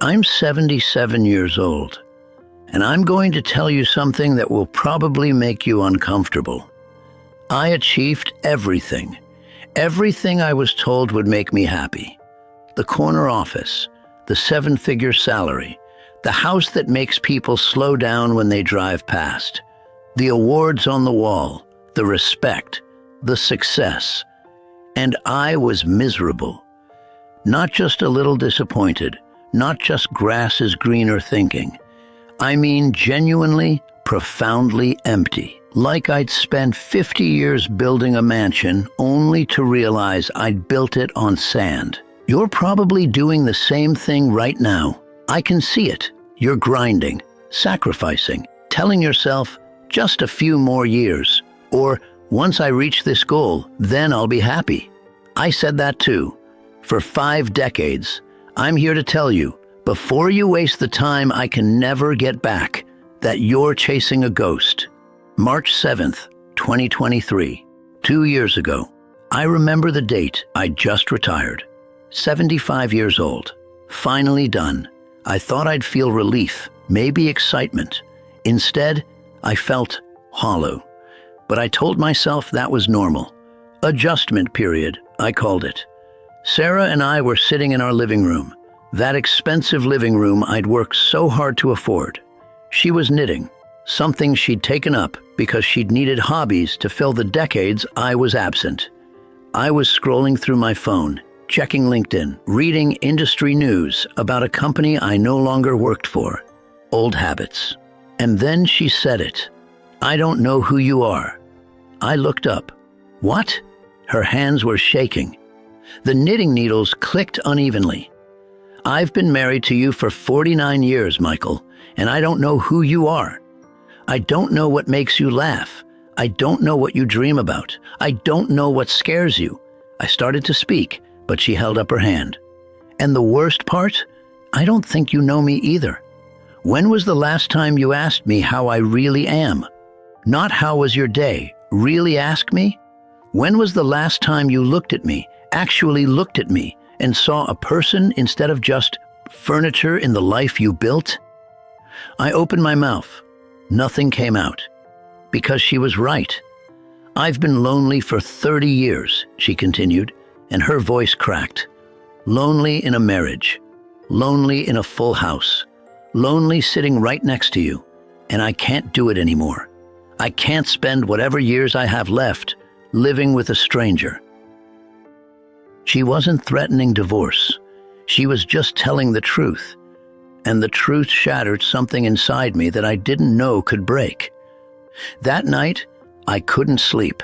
I'm 77 years old, and I'm going to tell you something that will probably make you uncomfortable. I achieved everything. Everything I was told would make me happy. The corner office, the seven-figure salary, the house that makes people slow down when they drive past, the awards on the wall, the respect, the success. And I was miserable. Not just a little disappointed, not just grass is greener thinking. I mean genuinely, profoundly empty. Like I'd spent 50 years building a mansion only to realize I'd built it on sand. You're probably doing the same thing right now. I can see it. You're grinding, sacrificing, telling yourself just a few more years, or once I reach this goal, then I'll be happy. I said that too. For 5 decades. I'm here to tell you, before you waste the time I can never get back, that you're chasing a ghost. March 7th, 2023, 2 years ago. I remember the date. I'd just retired. 75 years old. Finally done. I thought I'd feel relief, maybe excitement. Instead, I felt hollow. But I told myself that was normal. Adjustment period, I called it. Sarah and I were sitting in our living room, that expensive living room I'd worked so hard to afford. She was knitting, something she'd taken up because she'd needed hobbies to fill the decades I was absent. I was scrolling through my phone, checking LinkedIn, reading industry news about a company I no longer worked for. Old habits. And then she said it. "I don't know who you are." I looked up. What? Her hands were shaking. The knitting needles clicked unevenly. "I've been married to you for 49 years, Michael, and I don't know who you are. I don't know what makes you laugh. I don't know what you dream about. I don't know what scares you." I started to speak, but she held up her hand. "And the worst part? I don't think you know me either. When was the last time you asked me how I really am? Not how was your day. Really ask me? When was the last time you looked at me, actually looked at me, and saw a person instead of just furniture in the life you built?" I opened my mouth. Nothing came out. Because she was right. "I've been lonely for 30 years, she continued, and her voice cracked. "Lonely in a marriage. Lonely in a full house. Lonely sitting right next to you. And I can't do it anymore. I can't spend whatever years I have left living with a stranger." She wasn't threatening divorce. She was just telling the truth. And the truth shattered something inside me that I didn't know could break. That night, I couldn't sleep.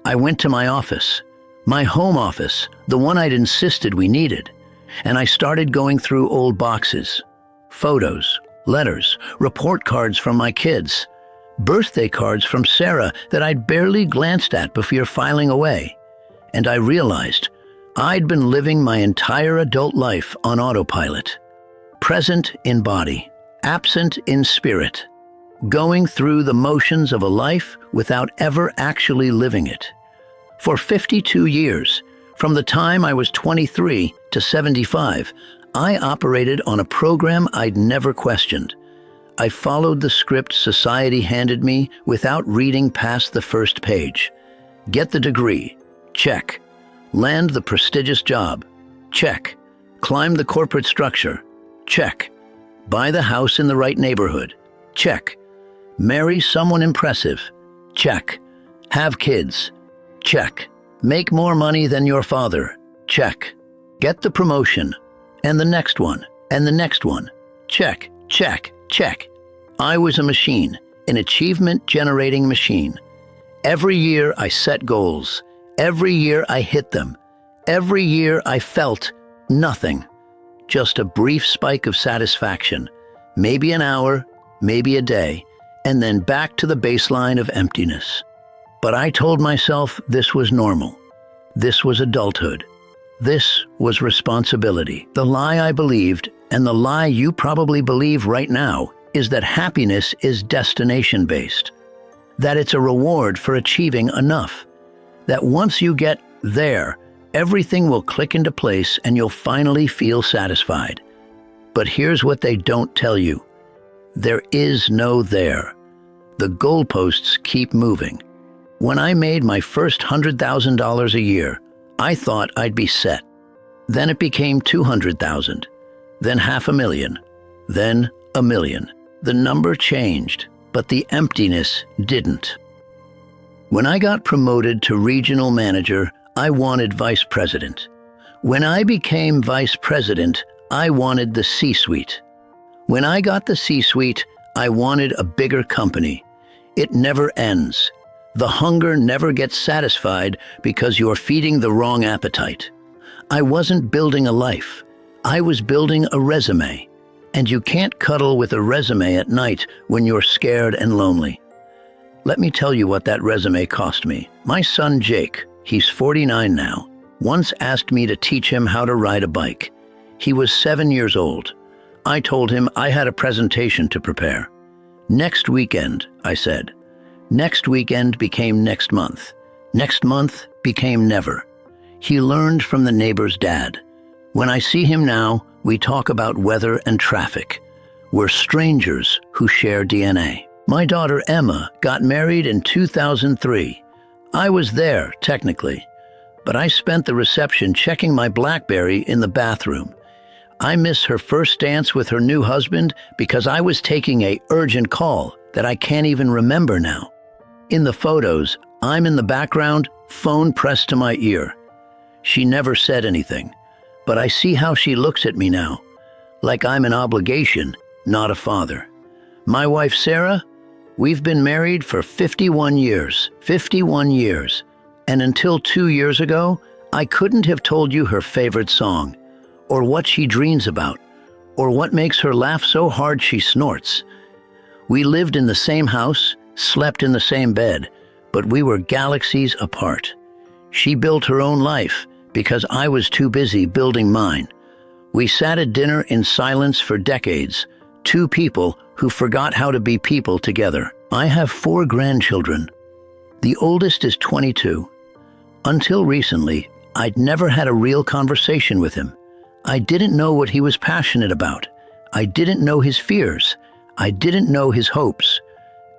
I went to my office, my home office, the one I'd insisted we needed, and I started going through old boxes, photos, letters, report cards from my kids, birthday cards from Sarah that I'd barely glanced at before filing away. And I realized I'd been living my entire adult life on autopilot. Present in body, absent in spirit. Going through the motions of a life without ever actually living it. For 52 years, from the time I was 23 to 75, I operated on a program I'd never questioned. I followed the script society handed me without reading past the first page. Get the degree. Check. Land the prestigious job. Check. Climb the corporate structure. Check. Buy the house in the right neighborhood. Check. Marry someone impressive. Check. Have kids. Check. Make more money than your father. Check. Get the promotion. And the next one. And the next one. Check. Check. Check. I was a machine, an achievement-generating machine. Every year I set goals. Every year I hit them. Every year I felt nothing. Just a brief spike of satisfaction. Maybe an hour, maybe a day, and then back to the baseline of emptiness. But I told myself this was normal. This was adulthood. This was responsibility. The lie I believed, and the lie you probably believe right now, is that happiness is destination-based. That it's a reward for achieving enough. That once you get there, everything will click into place and you'll finally feel satisfied. But here's what they don't tell you. There is no there. The goalposts keep moving. When I made my first $100,000 a year, I thought I'd be set. Then it became 200,000, then 500,000, then 1,000,000. The number changed, but the emptiness didn't. When I got promoted to regional manager, I wanted vice president. When I became vice president, I wanted the C-suite. When I got the C-suite, I wanted a bigger company. It never ends. The hunger never gets satisfied because you're feeding the wrong appetite. I wasn't building a life. I was building a resume. And you can't cuddle with a resume at night when you're scared and lonely. Let me tell you what that resume cost me. My son Jake, he's 49 now, once asked me to teach him how to ride a bike. He was 7 years old. I told him I had a presentation to prepare. Next weekend, I said. Next weekend became next month. Next month became never. He learned from the neighbor's dad. When I see him now, we talk about weather and traffic. We're strangers who share DNA. My daughter Emma got married in 2003. I was there, technically, but I spent the reception checking my BlackBerry in the bathroom. I miss her first dance with her new husband because I was taking an urgent call that I can't even remember now. In the photos, I'm in the background, phone pressed to my ear. She never said anything, but I see how she looks at me now, like I'm an obligation, not a father. My wife Sarah, we've been married for 51 years, 51 years, and until 2 years ago, I couldn't have told you her favorite song, or what she dreams about, or what makes her laugh so hard she snorts. We lived in the same house, slept in the same bed, but we were galaxies apart. She built her own life because I was too busy building mine. We sat at dinner in silence for decades, two people who forgot how to be people together. I have 4 grandchildren. The oldest is 22. Until recently, I'd never had a real conversation with him. I didn't know what he was passionate about. I didn't know his fears. I didn't know his hopes.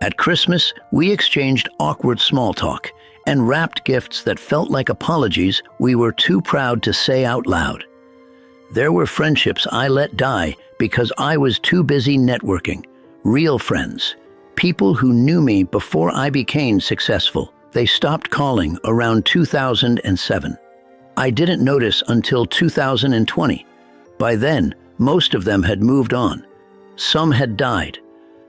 At Christmas, we exchanged awkward small talk and wrapped gifts that felt like apologies we were too proud to say out loud. There were friendships I let die because I was too busy networking. Real friends, people who knew me before I became successful. They stopped calling around 2007. I didn't notice until 2020. By then, most of them had moved on. Some had died.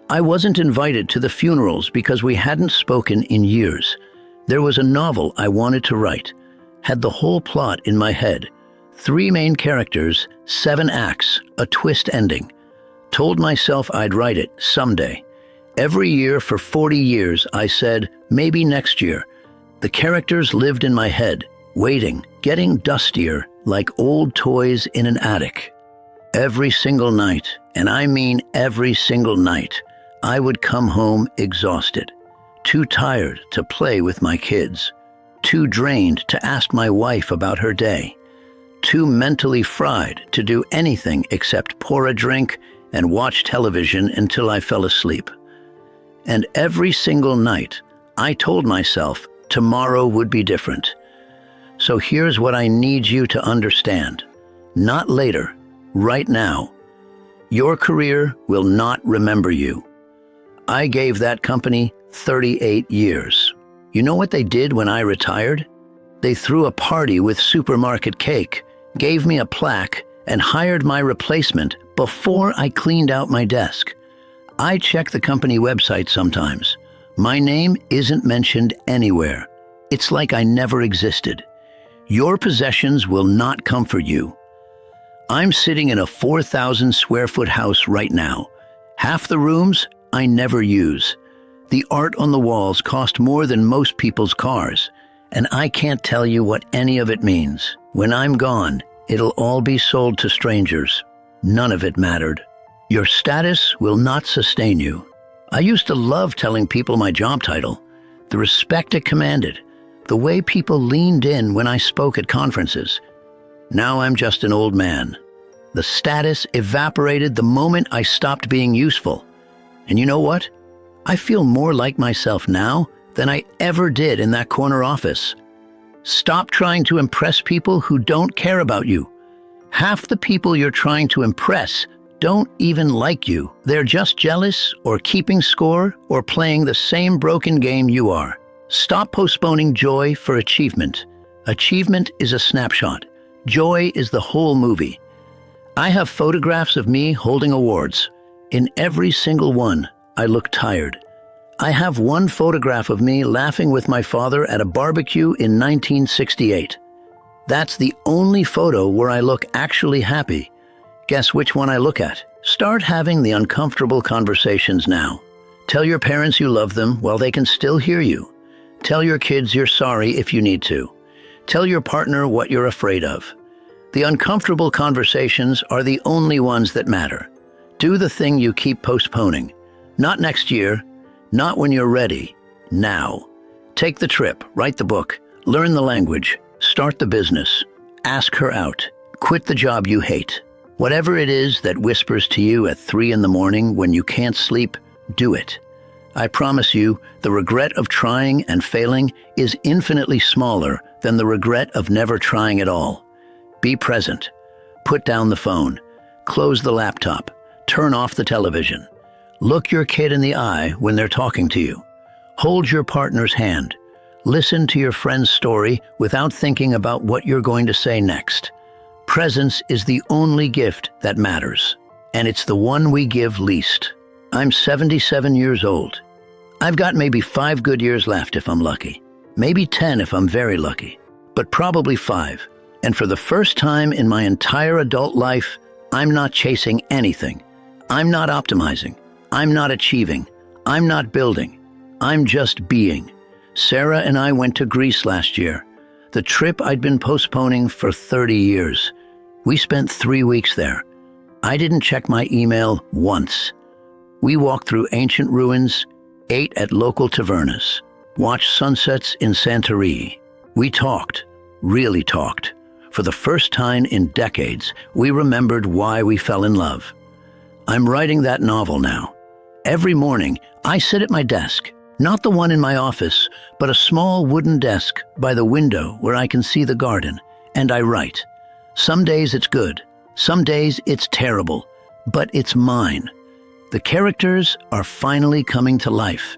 I wasn't invited to the funerals because we hadn't spoken in years. There was a novel I wanted to write, had the whole plot in my head. 3 main characters, 7 acts, a twist ending. Told myself I'd write it someday. Every year for 40 years, I said, maybe next year. The characters lived in my head, waiting, getting dustier, like old toys in an attic. Every single night, and I mean every single night, I would come home exhausted, too tired to play with my kids, too drained to ask my wife about her day, too mentally fried to do anything except pour a drink and watch television until I fell asleep. And every single night, I told myself tomorrow would be different. So here's what I need you to understand. Not later, right now. Your career will not remember you. I gave that company 38 years. You know what they did when I retired? They threw a party with supermarket cake, gave me a plaque, and hired my replacement before I cleaned out my desk. I check the company website sometimes. My name isn't mentioned anywhere. It's like I never existed. Your possessions will not comfort you. I'm sitting in a 4,000 square foot house right now. Half the rooms I never use. The art on the walls cost more than most people's cars, and I can't tell you what any of it means. When I'm gone, it'll all be sold to strangers. None of it mattered. Your status will not sustain you. I used to love telling people my job title, the respect it commanded, the way people leaned in when I spoke at conferences. Now I'm just an old man. The status evaporated the moment I stopped being useful. And you know what? I feel more like myself now than I ever did in that corner office. Stop trying to impress people who don't care about you. Half the people you're trying to impress don't even like you. They're just jealous or keeping score or playing the same broken game you are. Stop postponing joy for achievement. Achievement is a snapshot. Joy is the whole movie. I have photographs of me holding awards. In every single one, I look tired. I have one photograph of me laughing with my father at a barbecue in 1968. That's the only photo where I look actually happy. Guess which one I look at? Start having the uncomfortable conversations now. Tell your parents you love them while they can still hear you. Tell your kids you're sorry if you need to. Tell your partner what you're afraid of. The uncomfortable conversations are the only ones that matter. Do the thing you keep postponing. Not next year, not when you're ready, now. Take the trip, write the book, learn the language, start the business, ask her out, quit the job you hate. Whatever it is that whispers to you at 3 a.m. when you can't sleep, do it. I promise you, the regret of trying and failing is infinitely smaller than the regret of never trying at all. Be present. Put down the phone. Close the laptop. Turn off the television. Look your kid in the eye when they're talking to you. Hold your partner's hand. Listen to your friend's story without thinking about what you're going to say next. Presence is the only gift that matters, and it's the one we give least. I'm 77 years old. I've got maybe 5 good years left if I'm lucky. Maybe 10 if I'm very lucky, but probably 5. And for the first time in my entire adult life, I'm not chasing anything. I'm not optimizing. I'm not achieving. I'm not building. I'm just being. Sarah and I went to Greece last year, the trip I'd been postponing for 30 years. We spent 3 weeks there. I didn't check my email once. We walked through ancient ruins, ate at local tavernas, watched sunsets in Santorini. We talked, really talked. For the first time in decades, we remembered why we fell in love. I'm writing that novel now. Every morning, I sit at my desk, not the one in my office, but a small wooden desk by the window where I can see the garden, and I write. Some days it's good, some days it's terrible, but it's mine. The characters are finally coming to life.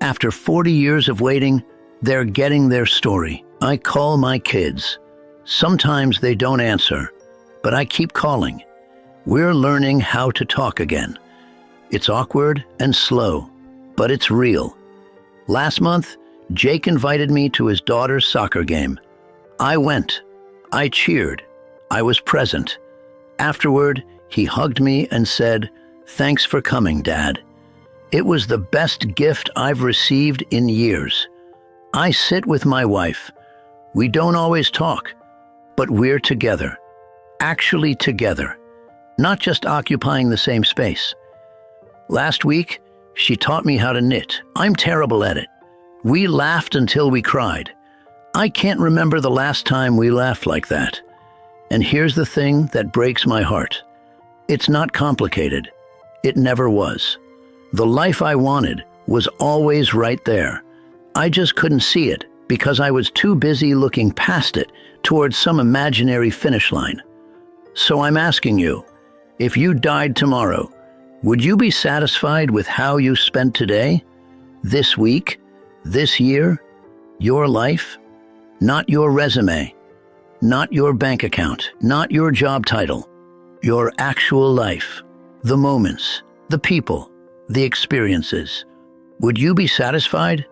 After 40 years of waiting, they're getting their story. I call my kids. Sometimes they don't answer, but I keep calling. We're learning how to talk again. It's awkward and slow, but it's real. Last month, Jake invited me to his daughter's soccer game. I went. I cheered. I was present. Afterward, he hugged me and said, "Thanks for coming, Dad." It was the best gift I've received in years. I sit with my wife. We don't always talk, but we're together. Actually together. Not just occupying the same space. Last week, she taught me how to knit. I'm terrible at it. We laughed until we cried. I can't remember the last time we laughed like that. And here's the thing that breaks my heart. It's not complicated. It never was. The life I wanted was always right there. I just couldn't see it because I was too busy looking past it towards some imaginary finish line. So I'm asking you, if you died tomorrow, would you be satisfied with how you spent today, this week, this year, your life? Not your resume, not your bank account, not your job title, your actual life, the moments, the people, the experiences. Would you be satisfied?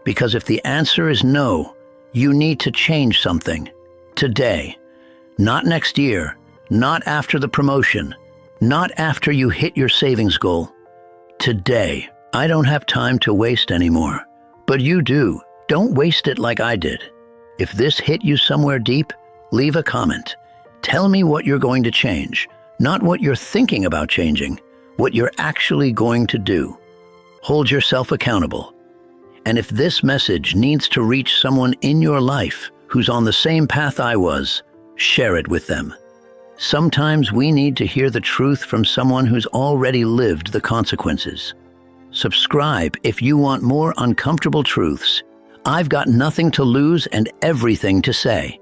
Because if the answer is no, you need to change something. Today. Not next year, not after the promotion, not after you hit your savings goal. Today. I don't have time to waste anymore. But you do. Don't waste it like I did. If this hit you somewhere deep, leave a comment. Tell me what you're going to change, not what you're thinking about changing, what you're actually going to do. Hold yourself accountable. And if this message needs to reach someone in your life who's on the same path I was, share it with them. Sometimes we need to hear the truth from someone who's already lived the consequences. Subscribe if you want more uncomfortable truths. I've got nothing to lose and everything to say.